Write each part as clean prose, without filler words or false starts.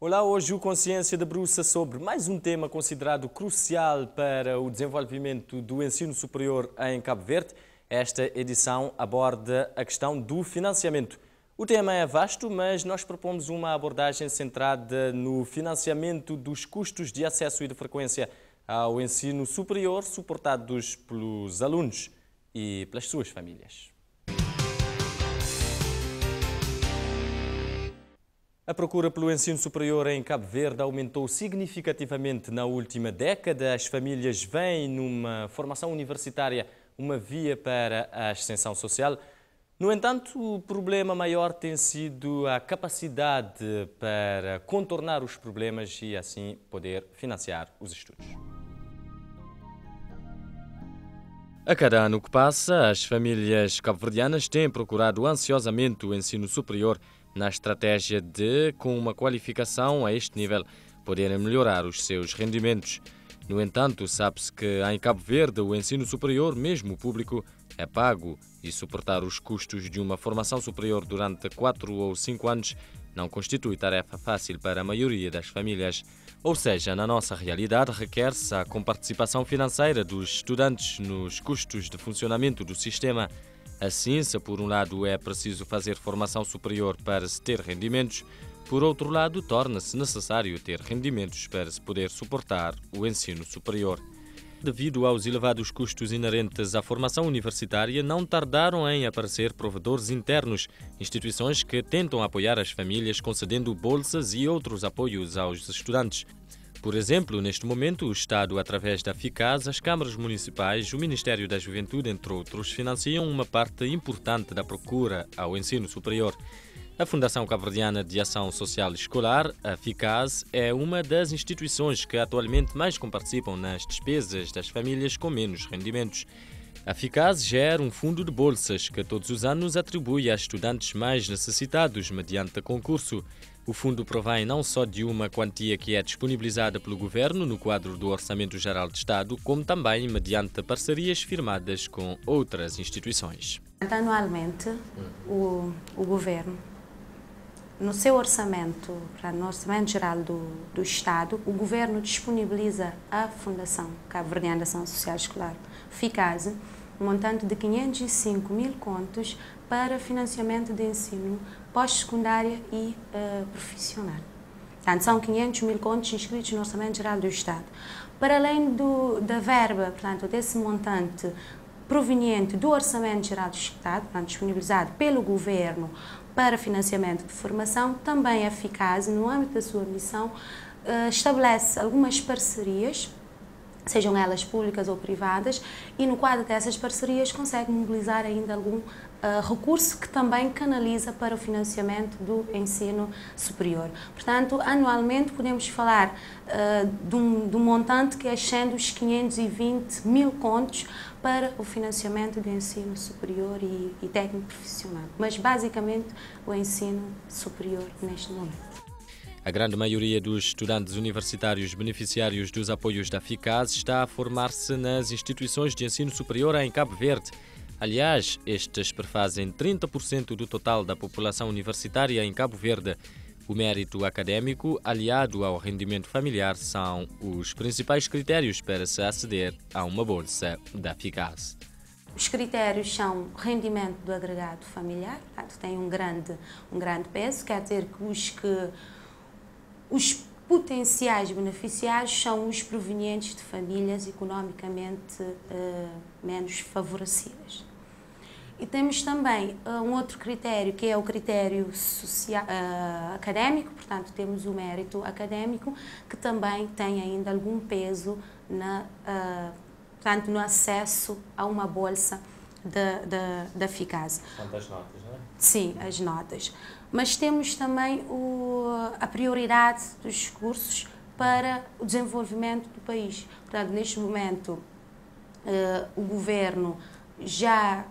Olá, hoje o Consciência debruça sobre mais um tema considerado crucial para o desenvolvimento do ensino superior em Cabo Verde. Esta edição aborda a questão do financiamento. O tema é vasto, mas nós propomos uma abordagem centrada no financiamento dos custos de acesso e de frequência ao ensino superior, suportados pelos alunos e pelas suas famílias. A procura pelo ensino superior em Cabo Verde aumentou significativamente na última década. As famílias veem numa formação universitária uma via para a ascensão social. No entanto, o problema maior tem sido a capacidade para contornar os problemas e, assim, poder financiar os estudos. A cada ano que passa, as famílias cabo-verdianas têm procurado ansiosamente o ensino superior na estratégia de, com uma qualificação a este nível, poderem melhorar os seus rendimentos. No entanto, sabe-se que em Cabo Verde o ensino superior, mesmo público, é pago e suportar os custos de uma formação superior durante 4 ou 5 anos não constitui tarefa fácil para a maioria das famílias. Ou seja, na nossa realidade, requer-se a comparticipação financeira dos estudantes nos custos de funcionamento do sistema. Assim, se por um lado é preciso fazer formação superior para se ter rendimentos, por outro lado torna-se necessário ter rendimentos para se poder suportar o ensino superior. Devido aos elevados custos inerentes à formação universitária, não tardaram em aparecer provedores internos, instituições que tentam apoiar as famílias concedendo bolsas e outros apoios aos estudantes. Por exemplo, neste momento, o Estado, através da FICAS, as câmaras municipais, o Ministério da Juventude, entre outros, financiam uma parte importante da procura ao ensino superior. A Fundação Cabo-Verdiana de Ação Social Escolar, a FICAS, é uma das instituições que atualmente mais comparticipam nas despesas das famílias com menos rendimentos. A FICAS gera um fundo de bolsas que todos os anos atribui a estudantes mais necessitados mediante concurso. O fundo provém não só de uma quantia que é disponibilizada pelo Governo no quadro do Orçamento Geral de Estado, como também mediante parcerias firmadas com outras instituições. Anualmente, o Governo, no seu orçamento, no Orçamento Geral do Estado, o Governo disponibiliza à Fundação Cabo-Verdiana de Ação Social Escolar, FICAS, um montante de 505 mil contos para financiamento de ensino pós-secundária e profissional. Portanto, são 500 mil contos inscritos no Orçamento Geral do Estado. Para além da verba, portanto, desse montante proveniente do Orçamento Geral do Estado, portanto, disponibilizado pelo Governo para financiamento de formação, também a FICAS, no âmbito da sua missão, estabelece algumas parcerias, sejam elas públicas ou privadas, e no quadro dessas parcerias consegue mobilizar ainda algum recurso que também canaliza para o financiamento do ensino superior. Portanto, anualmente podemos falar de um montante que ascende os 520 mil contos para o financiamento do ensino superior e técnico profissional, mas basicamente o ensino superior neste momento. A grande maioria dos estudantes universitários beneficiários dos apoios da FICAS está a formar-se nas instituições de ensino superior em Cabo Verde. Aliás, estes prefazem 30% do total da população universitária em Cabo Verde. O mérito académico, aliado ao rendimento familiar, são os principais critérios para se aceder a uma bolsa da FICAS. Os critérios são rendimento do agregado familiar, portanto, tem um grande peso, quer dizer que os potenciais beneficiários são os provenientes de famílias economicamente menos favorecidas. E temos também um outro critério, que é o critério académico, portanto, temos o mérito académico, que também tem ainda algum peso portanto, no acesso a uma bolsa da FICAS. São as notas, não é? Sim, as notas. Mas temos também a prioridade dos cursos para o desenvolvimento do país. Portanto, neste momento, o Governo já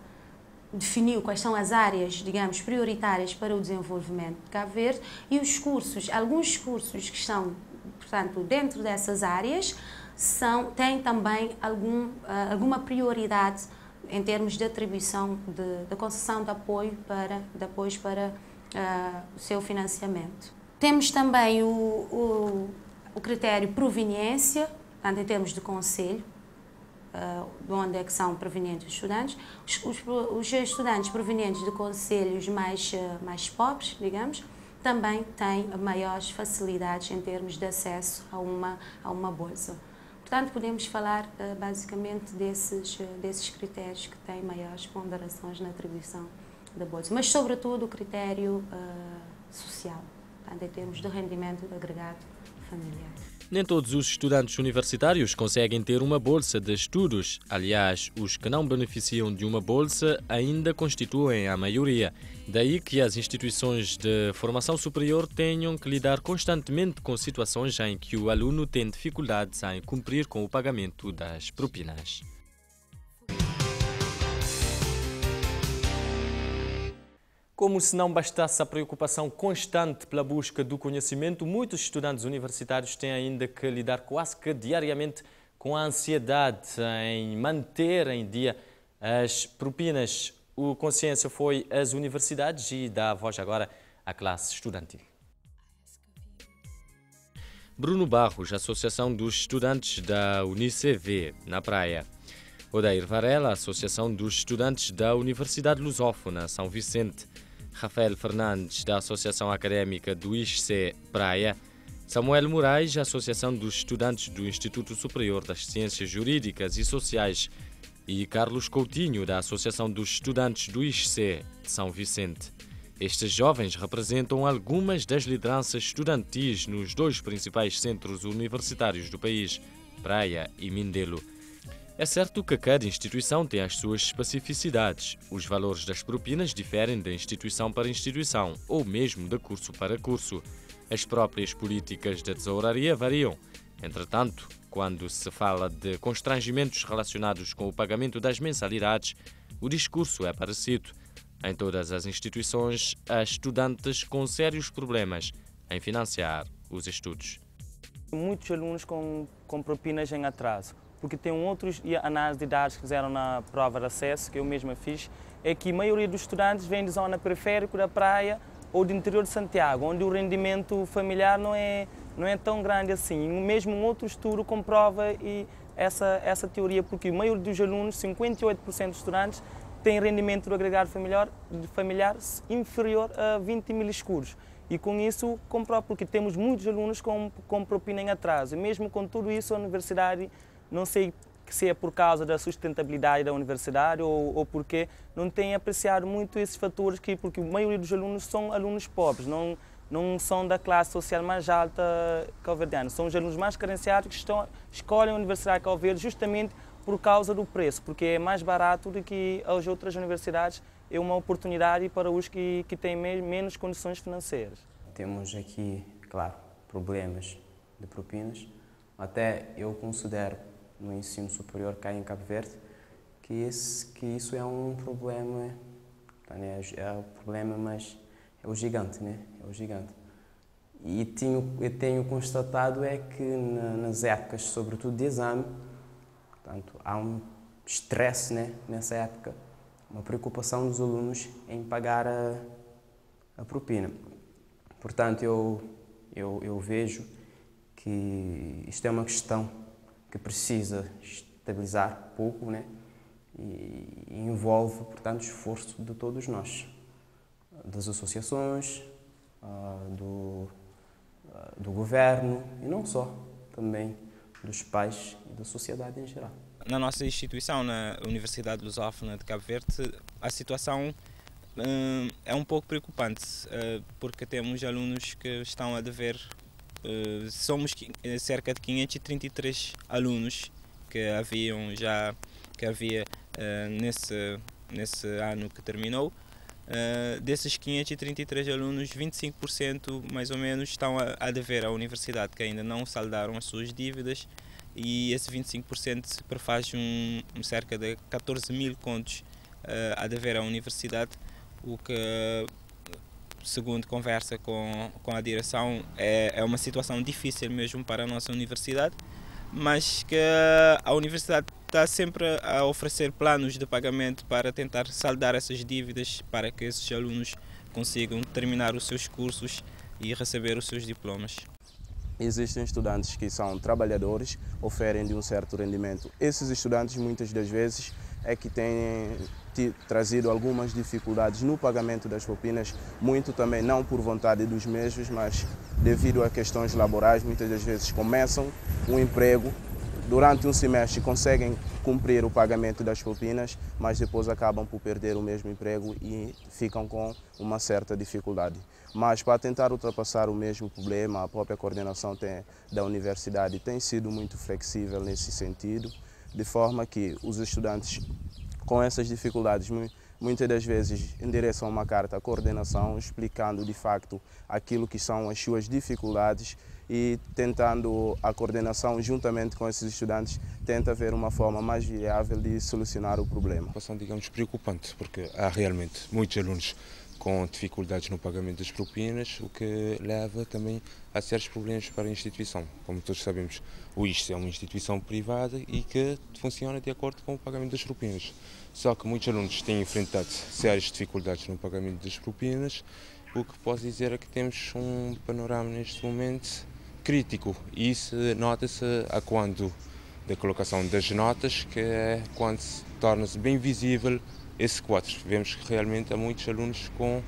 definiu quais são as áreas, digamos, prioritárias para o desenvolvimento de Cabo Verde e os cursos, alguns cursos que estão, portanto, dentro dessas áreas, têm também alguma prioridade em termos de atribuição de concessão de apoio para o seu financiamento. Temos também o critério proveniência, portanto, em termos de conselho, de onde é que são provenientes os estudantes. Os estudantes provenientes de conselhos mais pobres, digamos, também têm maiores facilidades em termos de acesso a uma bolsa. Portanto, podemos falar basicamente desses critérios que têm maiores ponderações na atribuição da bolsa, mas sobretudo o critério social, portanto, em termos de rendimento agregado familiar. Nem todos os estudantes universitários conseguem ter uma bolsa de estudos. Aliás, os que não beneficiam de uma bolsa ainda constituem a maioria. Daí que as instituições de formação superior tenham que lidar constantemente com situações em que o aluno tem dificuldades em cumprir com o pagamento das propinas. Como se não bastasse a preocupação constante pela busca do conhecimento, muitos estudantes universitários têm ainda que lidar quase que diariamente com a ansiedade em manter em dia as propinas. O Consciência foi às universidades e dá a voz agora à classe estudantil. Bruno Barros, Associação dos Estudantes da UniCV, na Praia. Odair Varela, Associação dos Estudantes da Universidade Lusófona, São Vicente. Rafael Fernandes, da Associação Académica do ISCE Praia. Samuel Moraes, Associação dos Estudantes do Instituto Superior das Ciências Jurídicas e Sociais. E Carlos Coutinho, da Associação dos Estudantes do ISCE de São Vicente. Estes jovens representam algumas das lideranças estudantis nos dois principais centros universitários do país, Praia e Mindelo. É certo que cada instituição tem as suas especificidades. Os valores das propinas diferem de instituição para instituição, ou mesmo de curso para curso. As próprias políticas da tesouraria variam. Entretanto, quando se fala de constrangimentos relacionados com o pagamento das mensalidades, o discurso é parecido. Em todas as instituições, há estudantes com sérios problemas em financiar os estudos. Muitos alunos com propinas em atraso. Porque tem outros análises de dados que fizeram na prova de acesso, que eu mesma fiz, é que a maioria dos estudantes vem de zona periférica da praia ou do interior de Santiago, onde o rendimento familiar não é tão grande assim. Mesmo um outro estudo comprova essa teoria, porque a maioria dos alunos, 58% dos estudantes, tem rendimento do agregado familiar inferior a 20 mil escuros. E com isso comprova, porque temos muitos alunos com propina em atraso. E mesmo com tudo isso, a universidade, não sei se é por causa da sustentabilidade da universidade ou porque não tem apreciado muito esses fatores, porque a maioria dos alunos são alunos pobres, não são da classe social mais alta cabo-verdiana. São os alunos mais carenciados que escolhem a Universidade de Cabo Verde justamente por causa do preço, porque é mais barato do que as outras universidades, é uma oportunidade para os que têm menos condições financeiras. Temos aqui, claro, problemas de propinas. Até eu considero no ensino superior cá em Cabo Verde que isso é um problema, é o problema, mas é o gigante, né? É o gigante. E eu tenho constatado é que nas épocas, sobretudo de exame, portanto, há um estresse, né, nessa época, uma preocupação dos alunos em pagar a propina. Portanto, eu vejo que isto é uma questão que precisa estabilizar pouco, né? E envolve, portanto, esforço de todos nós, das associações, do governo e não só, também dos pais e da sociedade em geral. Na nossa instituição, na Universidade Lusófona de Cabo Verde, a situação é um pouco preocupante, porque temos alunos que estão a dever. Somos cerca de 533 alunos que havia nesse ano que terminou. Desses 533 alunos, 25% mais ou menos estão a dever à universidade, que ainda não saldaram as suas dívidas, e esse 25% se prefaz cerca de 14 mil contos a dever à universidade, o que, segundo conversa com a direção, é uma situação difícil mesmo para a nossa universidade, mas que a universidade está sempre a oferecer planos de pagamento para tentar saldar essas dívidas, para que esses alunos consigam terminar os seus cursos e receber os seus diplomas. Existem estudantes que são trabalhadores, oferem de um certo rendimento. Esses estudantes, muitas das vezes, é que têm trazido algumas dificuldades no pagamento das propinas, muito também não por vontade dos mesmos, mas devido a questões laborais. Muitas das vezes começam um emprego, durante um semestre conseguem cumprir o pagamento das propinas, mas depois acabam por perder o mesmo emprego e ficam com uma certa dificuldade. Mas para tentar ultrapassar o mesmo problema, a própria coordenação da universidade tem sido muito flexível nesse sentido, de forma que os estudantes com essas dificuldades muitas das vezes endereçam uma carta à coordenação explicando de facto aquilo que são as suas dificuldades e tentando a coordenação juntamente com esses estudantes tenta ver uma forma mais viável de solucionar o problema. Uma situação, digamos, preocupante, porque há realmente muitos alunos com dificuldades no pagamento das propinas, o que leva também a sérios problemas para a instituição. Como todos sabemos, o ISCE é uma instituição privada e que funciona de acordo com o pagamento das propinas. Só que muitos alunos têm enfrentado sérias dificuldades no pagamento das propinas, o que posso dizer é que temos um panorama neste momento crítico. E isso nota-se a quando da colocação das notas, que é quando torna-se bem visível esse quadro. Vemos que realmente há muitos alunos com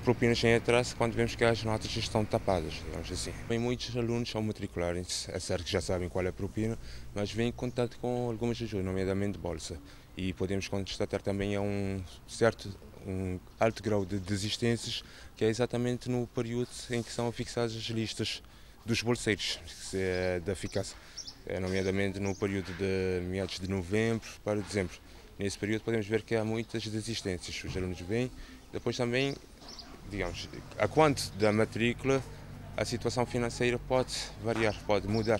propinas em atraso quando vemos que as notas estão tapadas, digamos assim. Tem muitos alunos ao matricularem-se, é certo que já sabem qual é a propina, mas vêm em contato com algumas ajudas, nomeadamente bolsa. E podemos constatar também um alto grau de desistências, que é exatamente no período em que são fixadas as listas dos bolseiros, nomeadamente no período de meados de novembro para dezembro. Nesse período podemos ver que há muitas desistências. Os alunos vêm, depois também, digamos, a quanto da matrícula, a situação financeira pode variar, pode mudar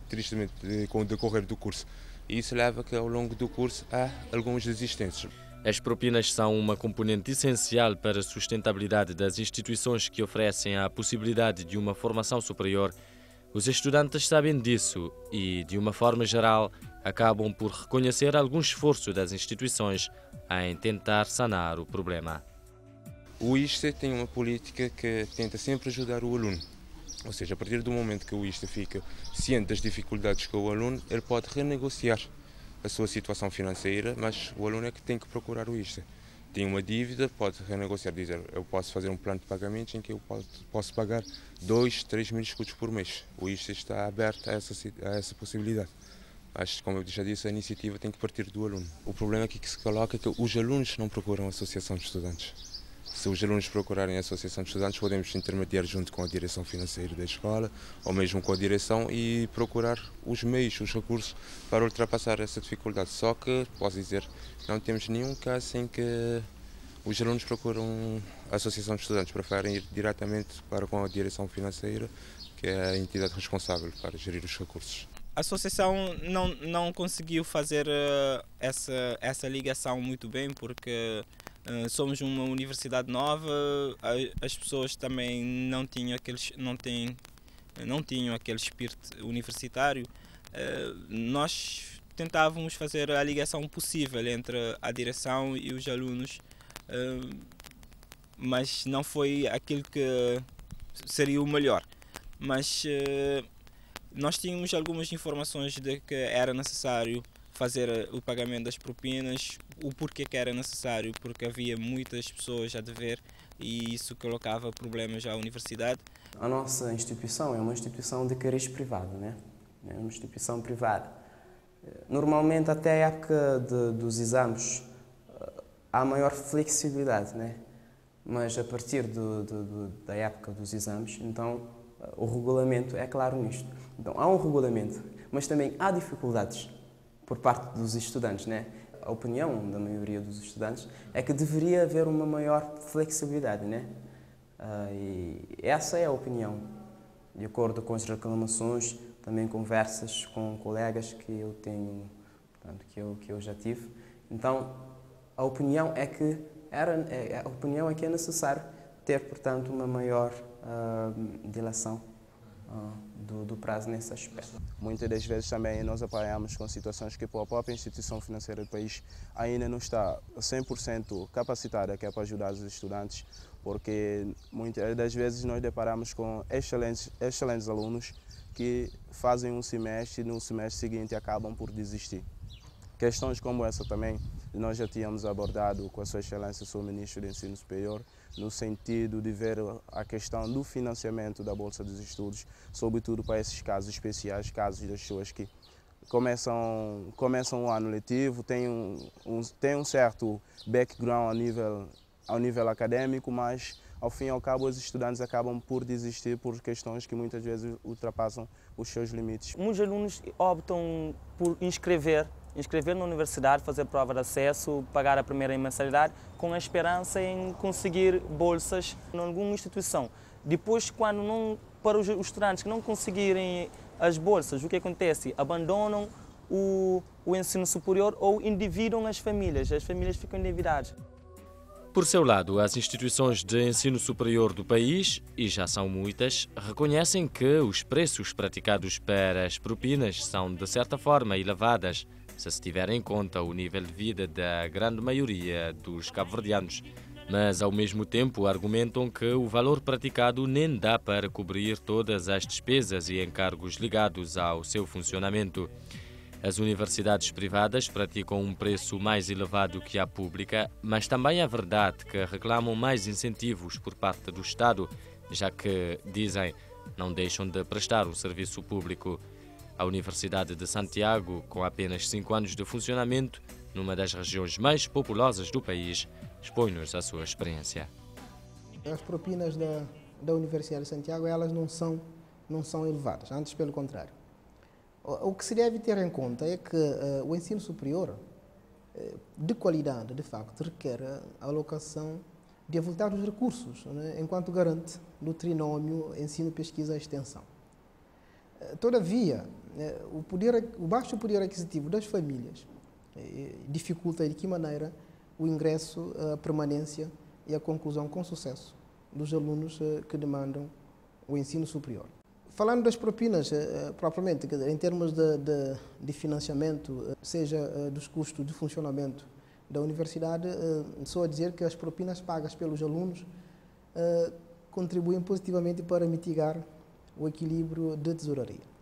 tristemente com o decorrer do curso. E isso leva que ao longo do curso há algumas desistências. As propinas são uma componente essencial para a sustentabilidade das instituições que oferecem a possibilidade de uma formação superior. Os estudantes sabem disso e, de uma forma geral, acabam por reconhecer algum esforço das instituições em tentar sanar o problema. O ISCE tem uma política que tenta sempre ajudar o aluno. Ou seja, a partir do momento que o ISCE fica ciente das dificuldades com o aluno, ele pode renegociar a sua situação financeira, mas o aluno é que tem que procurar o ISCE. Tem uma dívida, pode renegociar, dizer, eu posso fazer um plano de pagamentos em que eu posso pagar 2, 3 mil escudos por mês. O ISCE está aberto a essa possibilidade. Mas, como eu já disse, a iniciativa tem que partir do aluno. O problema aqui que se coloca é que os alunos não procuram a associação de estudantes. Se os alunos procurarem a associação de estudantes, podemos intermediar junto com a direção financeira da escola, ou mesmo com a direção, e procurar os meios, os recursos para ultrapassar essa dificuldade. Só que, posso dizer, não temos nenhum caso em que os alunos procuram a associação de estudantes, preferem ir diretamente para com a direção financeira, que é a entidade responsável para gerir os recursos. A associação não conseguiu fazer essa ligação muito bem, porque somos uma universidade nova, as pessoas também não tinham aquele espírito universitário. Nós tentávamos fazer a ligação possível entre a direção e os alunos, mas não foi aquilo que seria o melhor. Mas nós tínhamos algumas informações de que era necessário fazer o pagamento das propinas, o porquê que era necessário, porque havia muitas pessoas a dever e isso colocava problemas à universidade. A nossa instituição é uma instituição de cariz privado, né? É uma instituição privada. Normalmente, até a época dos exames, há maior flexibilidade, né? Mas a partir da época dos exames, então, o regulamento é claro nisto. Então, há um regulamento, mas também há dificuldades por parte dos estudantes, né? A opinião da maioria dos estudantes é que deveria haver uma maior flexibilidade, né? E essa é a opinião. De acordo com as reclamações, também conversas com colegas que eu tenho, portanto, que eu já tive. Então, a opinião é que é necessário ter, portanto, uma maior dilação do prazo nesse aspecto. Muitas das vezes também nós apanhamos com situações que a própria instituição financeira do país ainda não está 100% capacitada que é para ajudar os estudantes, porque muitas das vezes nós deparamos com excelentes alunos que fazem um semestre e no semestre seguinte acabam por desistir. Questões como essa também nós já tínhamos abordado com a Sua Excelência, o Sr. Ministro do Ensino Superior, no sentido de ver a questão do financiamento da Bolsa dos Estudos, sobretudo para esses casos especiais, casos das pessoas que começam o ano letivo, têm um certo background ao nível acadêmico, mas ao fim e ao cabo os estudantes acabam por desistir por questões que muitas vezes ultrapassam os seus limites. Muitos alunos optam por inscrever na universidade, fazer prova de acesso, pagar a primeira mensalidade, com a esperança em conseguir bolsas em alguma instituição. Depois, para os estudantes que não conseguirem as bolsas, o que acontece? Abandonam o ensino superior ou endividam as famílias ficam endividadas. Por seu lado, as instituições de ensino superior do país, e já são muitas, reconhecem que os preços praticados para as propinas são, de certa forma, elevadas, se tiver em conta o nível de vida da grande maioria dos cabo-verdianos. Mas, ao mesmo tempo, argumentam que o valor praticado nem dá para cobrir todas as despesas e encargos ligados ao seu funcionamento. As universidades privadas praticam um preço mais elevado que a pública, mas também é verdade que reclamam mais incentivos por parte do Estado, já que, dizem, não deixam de prestar o serviço público. A Universidade de Santiago, com apenas 5 anos de funcionamento, numa das regiões mais populosas do país, expõe-nos a sua experiência. As propinas da Universidade de Santiago, elas não são elevadas, antes pelo contrário. O que se deve ter em conta é que o ensino superior de qualidade, de facto, requer a alocação de avultados recursos, né, enquanto garante do trinômio ensino, pesquisa e extensão. Todavia, o baixo poder aquisitivo das famílias dificulta de que maneira o ingresso, a permanência e a conclusão com sucesso dos alunos que demandam o ensino superior. Falando das propinas, propriamente, em termos de financiamento, seja dos custos de funcionamento da universidade, só a dizer que as propinas pagas pelos alunos contribuem positivamente para mitigar o equilíbrio de tesouraria.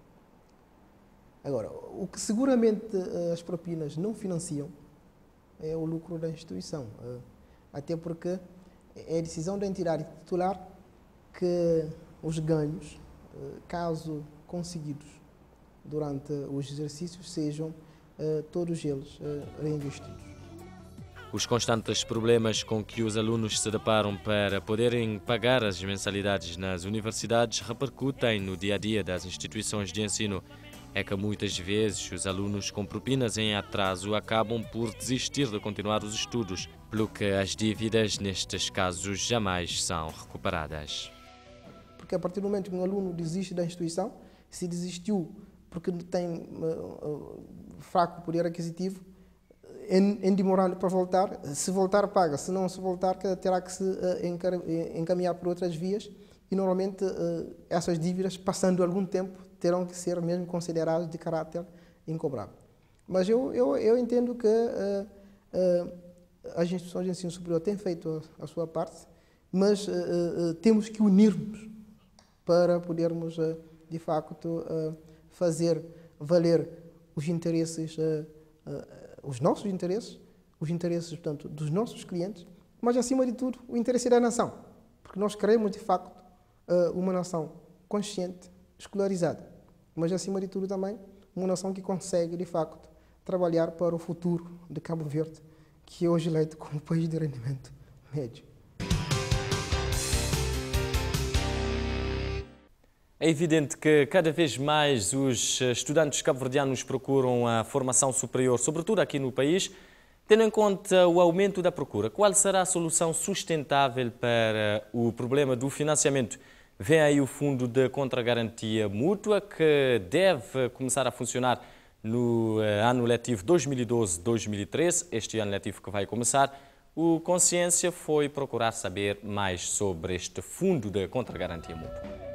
Agora, o que seguramente as propinas não financiam é o lucro da instituição, até porque é a decisão da entidade titular que os ganhos, caso conseguidos durante os exercícios, sejam todos eles reinvestidos. Os constantes problemas com que os alunos se deparam para poderem pagar as mensalidades nas universidades repercutem no dia-a-dia das instituições de ensino. É que muitas vezes os alunos com propinas em atraso acabam por desistir de continuar os estudos, pelo que as dívidas, nestes casos, jamais são recuperadas. Porque a partir do momento que um aluno desiste da instituição, se desistiu porque tem fraco poder aquisitivo, em demorando para voltar, se voltar paga, se não se voltar terá que se encaminhar por outras vias e normalmente essas dívidas, passando algum tempo, terão que ser mesmo consideradas de caráter incobrável. Mas eu entendo que as instituições de ensino superior têm feito a sua parte, mas temos que unir-nos para podermos, de facto, fazer valer os interesses, os nossos interesses, os interesses, portanto, dos nossos clientes, mas, acima de tudo, o interesse da nação, porque nós queremos, de facto, uma nação consciente, escolarizada, mas, acima de tudo, também, uma nação que consegue, de facto, trabalhar para o futuro de Cabo Verde, que é hoje eleito como país de rendimento médio. É evidente que cada vez mais os estudantes cabo-verdianos procuram a formação superior, sobretudo aqui no país, tendo em conta o aumento da procura. Qual será a solução sustentável para o problema do financiamento? Vem aí o Fundo de Contragarantia Mútua, que deve começar a funcionar no ano letivo 2012-2013, este ano letivo que vai começar. O Consciência foi procurar saber mais sobre este Fundo de Contragarantia Mútua.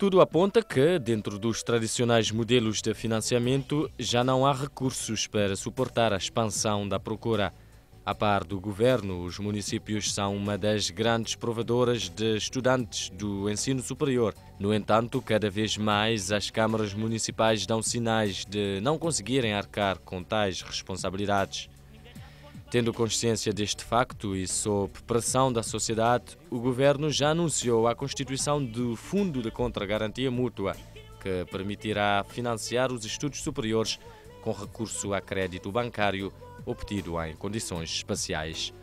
tudo aponta que, dentro dos tradicionais modelos de financiamento, já não há recursos para suportar a expansão da procura. A par do governo, os municípios são uma das grandes provedoras de estudantes do ensino superior. No entanto, cada vez mais as câmaras municipais dão sinais de não conseguirem arcar com tais responsabilidades. Tendo consciência deste facto e sob pressão da sociedade, o governo já anunciou a constituição do Fundo de Contra-Garantia Mútua, que permitirá financiar os estudos superiores com recurso a crédito bancário obtido em condições especiais.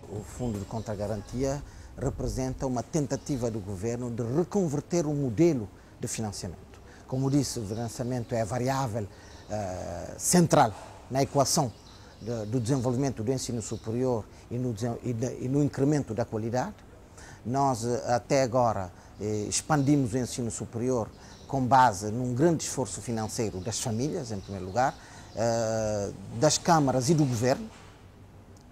O Fundo de Contra-Garantia representa uma tentativa do governo de reconverter o modelo de financiamento. Como disse, o financiamento é a variável central na equação do desenvolvimento do ensino superior e no incremento da qualidade. Nós, até agora, expandimos o ensino superior com base num grande esforço financeiro das famílias, em primeiro lugar, das câmaras e do governo,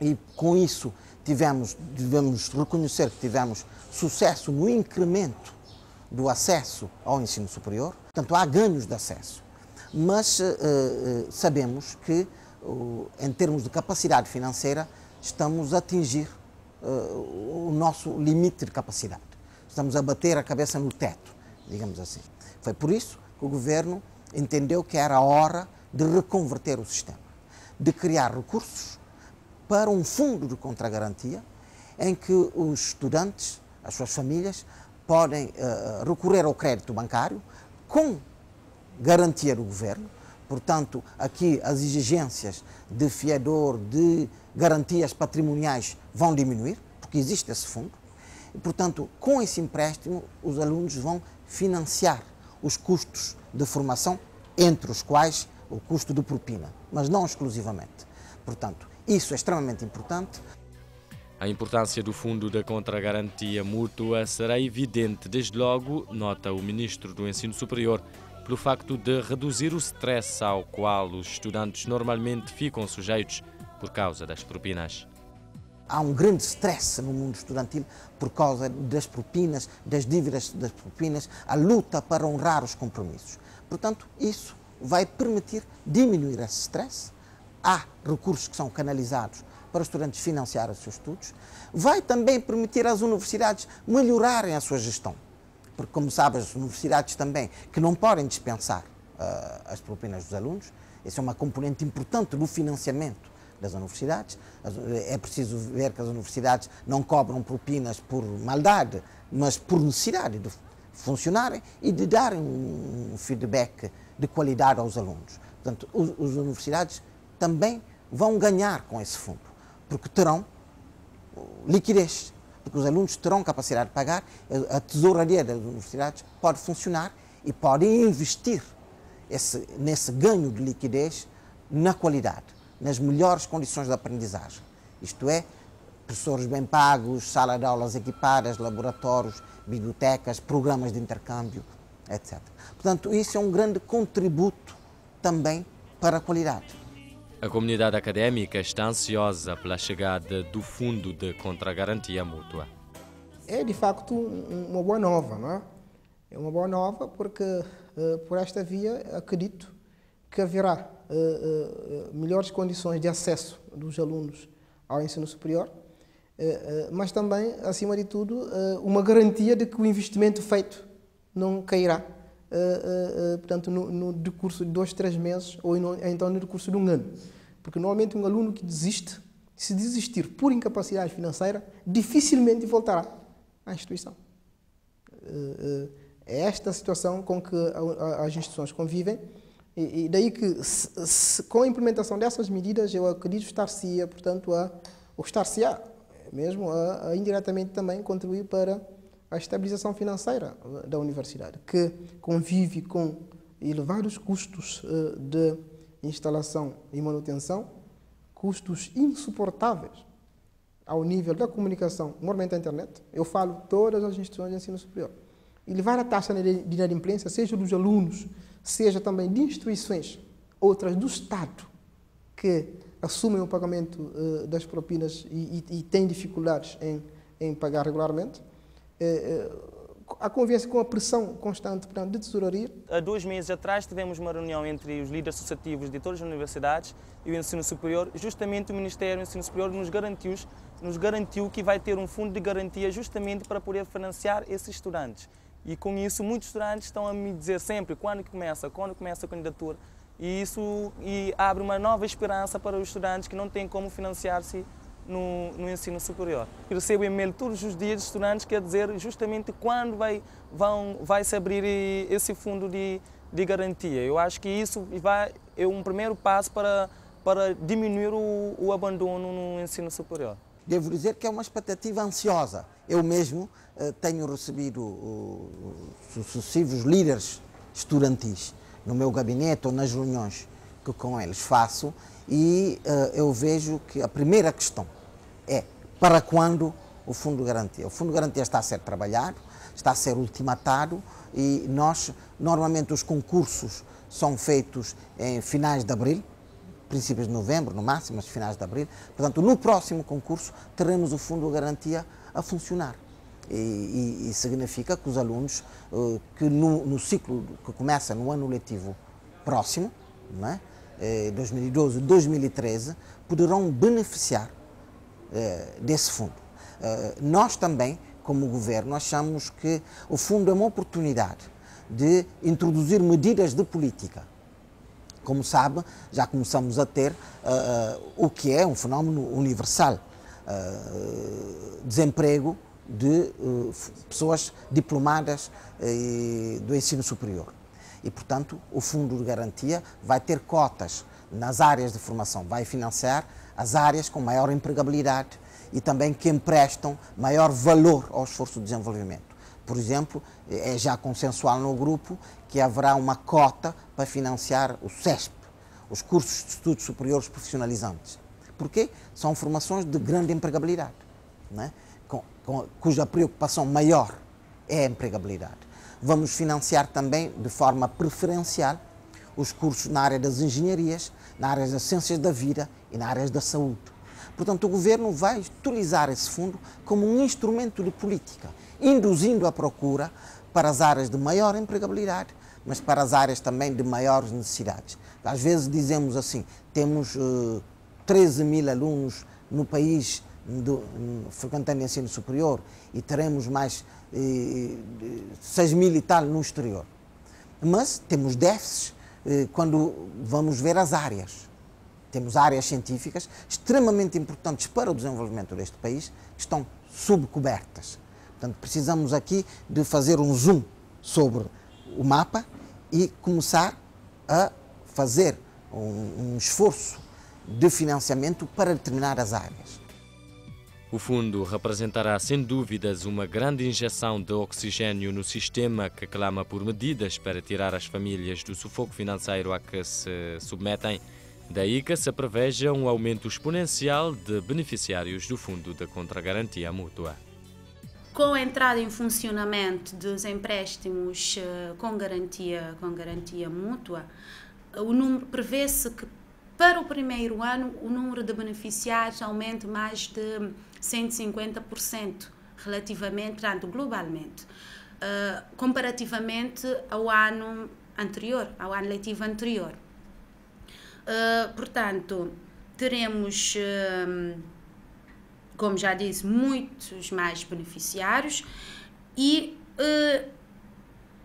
e com isso devemos reconhecer que tivemos sucesso no incremento do acesso ao ensino superior. Portanto, há ganhos de acesso, mas sabemos que, em termos de capacidade financeira, estamos a atingir o nosso limite de capacidade. Estamos a bater a cabeça no teto, digamos assim. Foi por isso que o governo entendeu que era a hora de reconverter o sistema, de criar recursos para um fundo de contra-garantia em que os estudantes, as suas famílias, podem recorrer ao crédito bancário com garantia do governo. Portanto, aqui as exigências de fiador, de garantias patrimoniais vão diminuir, porque existe esse fundo. E, portanto, com esse empréstimo, os alunos vão financiar os custos de formação, entre os quais o custo de propina, mas não exclusivamente. Portanto, isso é extremamente importante. A importância do Fundo da Contra-Garantia Mútua será evidente, desde logo, nota o Ministro do Ensino Superior, pelo facto de reduzir o stress ao qual os estudantes normalmente ficam sujeitos por causa das propinas. Há um grande stress no mundo estudantil por causa das propinas, das dívidas das propinas, a luta para honrar os compromissos. Portanto, isso vai permitir diminuir esse stress. Há recursos que são canalizados para os estudantes financiar os seus estudos. Vai também permitir às universidades melhorarem a sua gestão. Porque, como sabem, as universidades também, que não podem dispensar as propinas dos alunos, essa é uma componente importante do financiamento das universidades. É preciso ver que as universidades não cobram propinas por maldade, mas por necessidade de funcionarem e de darem um feedback de qualidade aos alunos. Portanto, as universidades também vão ganhar com esse fundo, porque terão liquidez, porque os alunos terão capacidade de pagar, a tesouraria das universidades pode funcionar e podem investir nesse ganho de liquidez na qualidade, nas melhores condições de aprendizagem. Isto é, professores bem pagos, sala de aulas equipadas, laboratórios, bibliotecas, programas de intercâmbio, etc. Portanto, isso é um grande contributo também para a qualidade. A comunidade académica está ansiosa pela chegada do Fundo de Contra-Garantia Mútua. É, de facto, uma boa nova, não é? É uma boa nova porque, por esta via, acredito que haverá melhores condições de acesso dos alunos ao ensino superior, mas também, acima de tudo, uma garantia de que o investimento feito não cairá, portanto, no decurso de 2, 3 meses ou então no decurso de um ano. Porque normalmente um aluno que desiste, se desistir por incapacidade financeira, dificilmente voltará à instituição. É esta a situação com que as instituições convivem e daí que, com a implementação dessas medidas, eu acredito estar-se-á, portanto, mesmo a indiretamente também contribuir para a estabilização financeira da universidade, que convive com elevados custos de instalação e manutenção, custos insuportáveis ao nível da comunicação, normalmente a internet. Eu falo todas as instituições de ensino superior. Elevar a taxa de inadimplência, seja dos alunos, seja também de instituições, outras do Estado, que assumem o pagamento das propinas e têm dificuldades em pagar regularmente, a convivência com a pressão constante, portanto, de tesouraria. Há 2 meses atrás tivemos uma reunião entre os líderes associativos de todas as universidades e o ensino superior. Justamente o Ministério do Ensino Superior nos garantiu que vai ter um fundo de garantia justamente para poder financiar esses estudantes. E com isso muitos estudantes estão a me dizer sempre quando começa a candidatura. E isso abre uma nova esperança para os estudantes que não têm como financiar-se no ensino superior. Eu recebo e-mail todos os dias de estudantes que quer dizer justamente quando vai se abrir esse fundo de garantia. Eu acho que isso é um primeiro passo para diminuir o abandono no ensino superior. Devo dizer que é uma expectativa ansiosa. Eu mesmo tenho recebido sucessivos líderes estudantis no meu gabinete ou nas reuniões que com eles faço e eu vejo que a primeira questão é para quando o Fundo de Garantia. O Fundo de Garantia está a ser trabalhado, está a ser ultimatado e normalmente os concursos são feitos em finais de abril, princípios de novembro, no máximo, mas finais de abril. Portanto, no próximo concurso teremos o Fundo de Garantia a funcionar. E significa que os alunos que no ciclo que começa no ano letivo próximo, não é? 2012 e 2013, poderão beneficiar desse fundo. Nós também, como governo, achamos que o fundo é uma oportunidade de introduzir medidas de política. Como sabe, já começamos a ter o que é um fenómeno universal, desemprego de pessoas diplomadas do ensino superior. E, portanto, o Fundo de Garantia vai ter cotas nas áreas de formação, vai financiar as áreas com maior empregabilidade e também que emprestam maior valor ao esforço de desenvolvimento. Por exemplo, é já consensual no grupo que haverá uma cota para financiar o CESP, os cursos de estudos superiores profissionalizantes. Porquê? São formações de grande empregabilidade, não é? Cuja preocupação maior é a empregabilidade. Vamos financiar também, de forma preferencial, os cursos na área das engenharias, na área das ciências da vida e na área da saúde. Portanto, o Governo vai utilizar esse fundo como um instrumento de política, induzindo a procura para as áreas de maior empregabilidade, mas para as áreas também de maiores necessidades. Às vezes dizemos assim, temos 13 mil alunos no país frequentando ensino superior e teremos mais 6 mil e tal no exterior. Mas temos déficits quando vamos ver as áreas. Temos áreas científicas extremamente importantes para o desenvolvimento deste país que estão subcobertas. Portanto, precisamos aqui de fazer um zoom sobre o mapa e começar a fazer um esforço de financiamento para determinadas áreas. O fundo representará, sem dúvidas, uma grande injeção de oxigênio no sistema que clama por medidas para tirar as famílias do sufoco financeiro a que se submetem. Daí que se preveja um aumento exponencial de beneficiários do Fundo de Contragarantia Mútua. Com a entrada em funcionamento dos empréstimos com garantia mútua, prevê-se que para o primeiro ano o número de beneficiários aumente mais de 150% relativamente, portanto, globalmente, comparativamente ao ano anterior, ao ano letivo anterior. Portanto, teremos, como já disse, muitos mais beneficiários e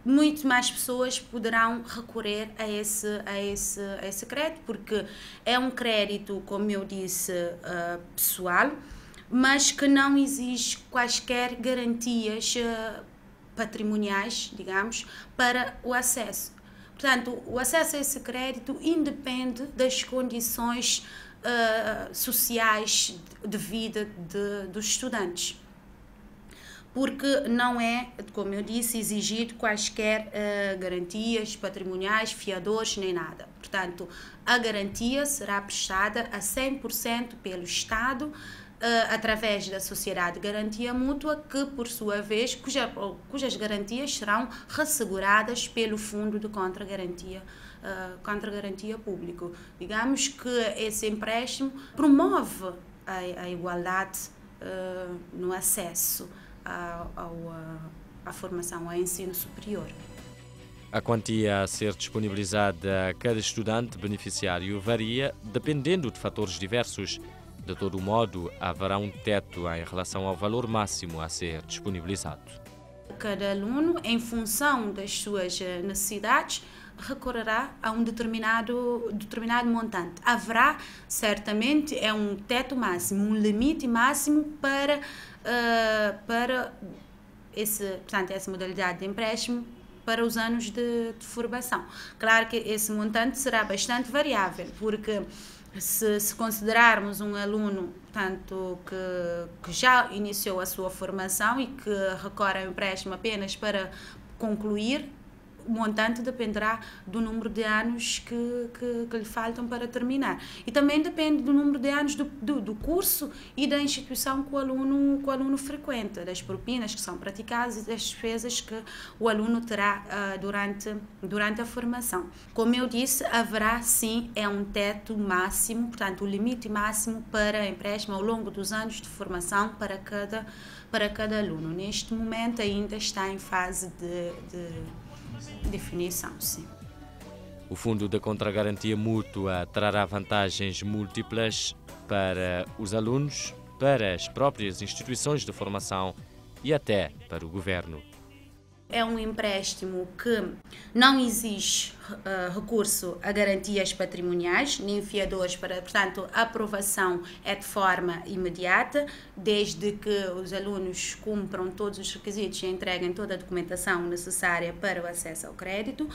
muito mais pessoas poderão recorrer a esse crédito, porque é um crédito, como eu disse, pessoal, mas que não exige quaisquer garantias patrimoniais, digamos, para o acesso. Portanto, o acesso a esse crédito independe das condições sociais de vida dos estudantes, porque não é, como eu disse, exigido quaisquer garantias patrimoniais, fiadores, nem nada. Portanto, a garantia será prestada a 100% pelo Estado, através da Sociedade de Garantia Mútua, que, por sua vez, cujas garantias serão resseguradas pelo Fundo de Contragarantia Público. Digamos que esse empréstimo promove a igualdade no acesso à formação, ao ensino superior. A quantia a ser disponibilizada a cada estudante beneficiário varia dependendo de fatores diversos. De todo modo, haverá um teto em relação ao valor máximo a ser disponibilizado. Cada aluno, em função das suas necessidades, recorrerá a um determinado montante. Haverá, certamente, um teto máximo, um limite máximo para essa modalidade de empréstimo para os anos de formação. Claro que esse montante será bastante variável, porque se considerarmos um aluno que já iniciou a sua formação e que recorre ao empréstimo apenas para concluir, o montante dependerá do número de anos que lhe faltam para terminar. E também depende do número de anos do curso e da instituição que o aluno frequenta, das propinas que são praticadas e das despesas que o aluno terá durante a formação. Como eu disse, haverá sim um teto máximo, portanto o limite máximo para empréstimo ao longo dos anos de formação para cada aluno. Neste momento ainda está em fase de definição, sim. O Fundo de Contragarantia Mútua trará vantagens múltiplas para os alunos, para as próprias instituições de formação e até para o governo. É um empréstimo que não exige recurso a garantias patrimoniais, nem fiadores, portanto, a aprovação é de forma imediata, desde que os alunos cumpram todos os requisitos e entreguem toda a documentação necessária para o acesso ao crédito.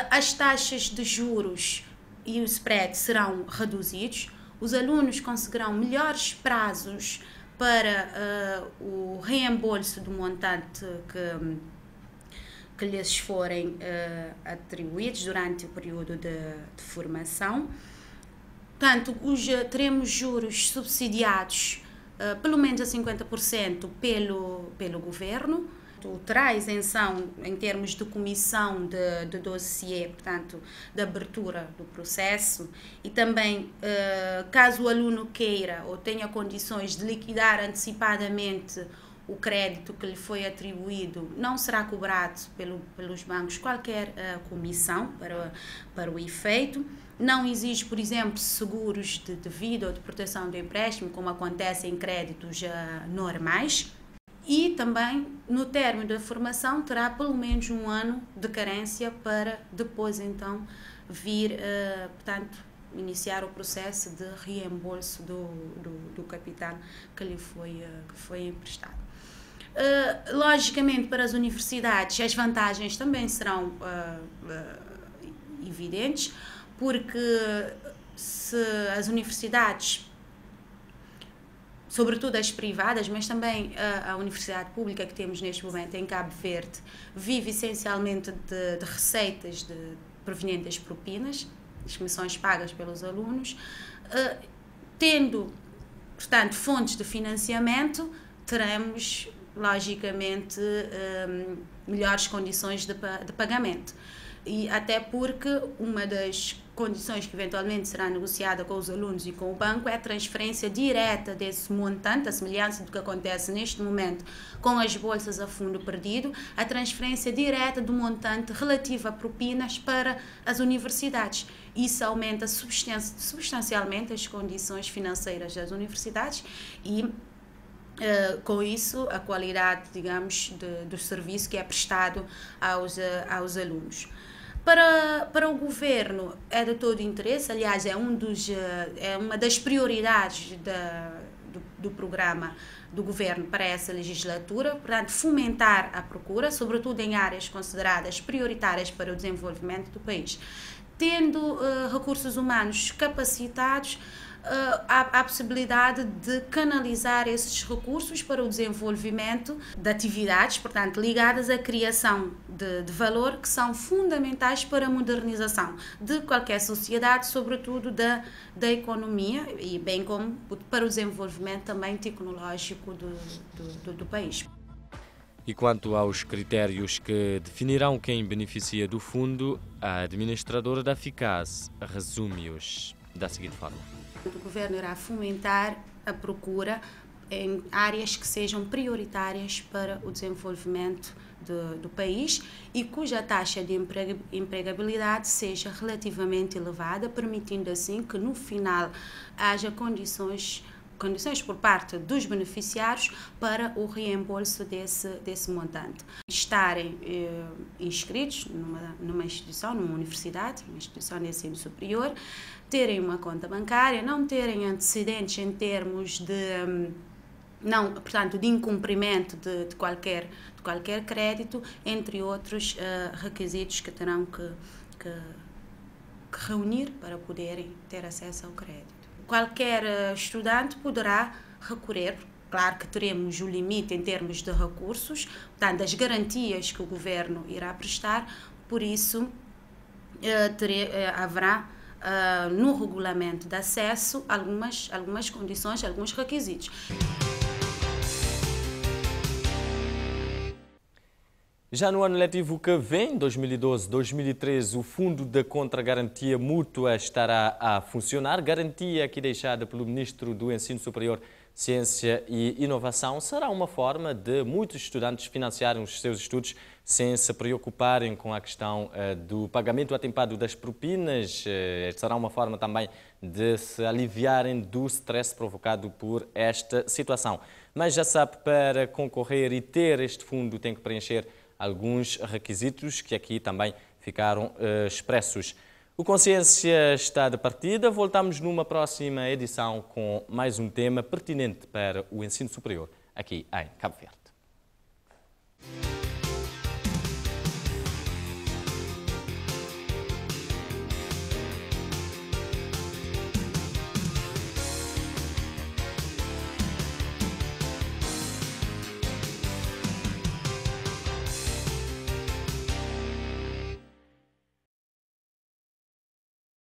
As taxas de juros e o spread serão reduzidos, os alunos conseguirão melhores prazos para o reembolso do montante que lhes forem atribuídos durante o período de formação. Portanto, teremos juros subsidiados pelo menos a 50% pelo governo. Terá isenção em termos de comissão de dossiê, portanto, de abertura do processo, e também, caso o aluno queira ou tenha condições de liquidar antecipadamente o crédito que lhe foi atribuído, não será cobrado pelos bancos qualquer comissão para o efeito. Não exige, por exemplo, seguros de vida ou de proteção do empréstimo, como acontece em créditos normais. E também, no término da formação, terá pelo menos um ano de carência para depois, então, vir, portanto, iniciar o processo de reembolso do capital que lhe foi emprestado. Logicamente, para as universidades, as vantagens também serão evidentes, porque se as universidades, sobretudo as privadas, mas também a universidade pública que temos neste momento em Cabo Verde, vive essencialmente de receitas provenientes das propinas, das comissões pagas pelos alunos, tendo, portanto, fontes de financiamento, teremos, logicamente, melhores condições de pagamento. E até porque uma das condições que eventualmente será negociada com os alunos e com o banco é a transferência direta desse montante, a semelhança do que acontece neste momento com as bolsas a fundo perdido, a transferência direta do montante relativo a propinas para as universidades. Isso aumenta substancialmente as condições financeiras das universidades e com isso a qualidade, digamos, do serviço que é prestado aos alunos. Para o governo é de todo interesse, aliás, é uma das prioridades do programa do governo para essa legislatura, portanto, fomentar a procura, sobretudo em áreas consideradas prioritárias para o desenvolvimento do país. Tendo recursos humanos capacitados, há a possibilidade de canalizar esses recursos para o desenvolvimento de atividades, portanto, ligadas à criação de valor, que são fundamentais para a modernização de qualquer sociedade, sobretudo da economia, e bem como para o desenvolvimento também tecnológico do país. E quanto aos critérios que definirão quem beneficia do fundo, a administradora da FICAS resume-os da seguinte forma. O governo irá fomentar a procura em áreas que sejam prioritárias para o desenvolvimento do país e cuja taxa de empregabilidade seja relativamente elevada, permitindo assim que no final haja condições por parte dos beneficiários para o reembolso desse montante. Estarem inscritos numa instituição, numa universidade, numa instituição de ensino superior, terem uma conta bancária, não terem antecedentes em termos de de incumprimento de qualquer crédito, entre outros requisitos que terão que reunir para poderem ter acesso ao crédito. Qualquer estudante poderá recorrer, claro que teremos o limite em termos de recursos, portanto, das garantias que o governo irá prestar, por isso haverá no regulamento de acesso algumas condições, alguns requisitos. Já no ano letivo que vem, 2012-2013, o Fundo de Contra-Garantia Mútua estará a funcionar. Garantia aqui deixada pelo Ministro do Ensino Superior, Ciência e Inovação. Será uma forma de muitos estudantes financiarem os seus estudos sem se preocuparem com a questão do pagamento atempado das propinas. Será uma forma também de se aliviarem do stress provocado por esta situação. Mas já sabe, para concorrer e ter este fundo tem que preencher alguns requisitos que aqui também ficaram expressos. O Consciência está de partida. Voltamos numa próxima edição com mais um tema pertinente para o ensino superior aqui em Cabo Verde.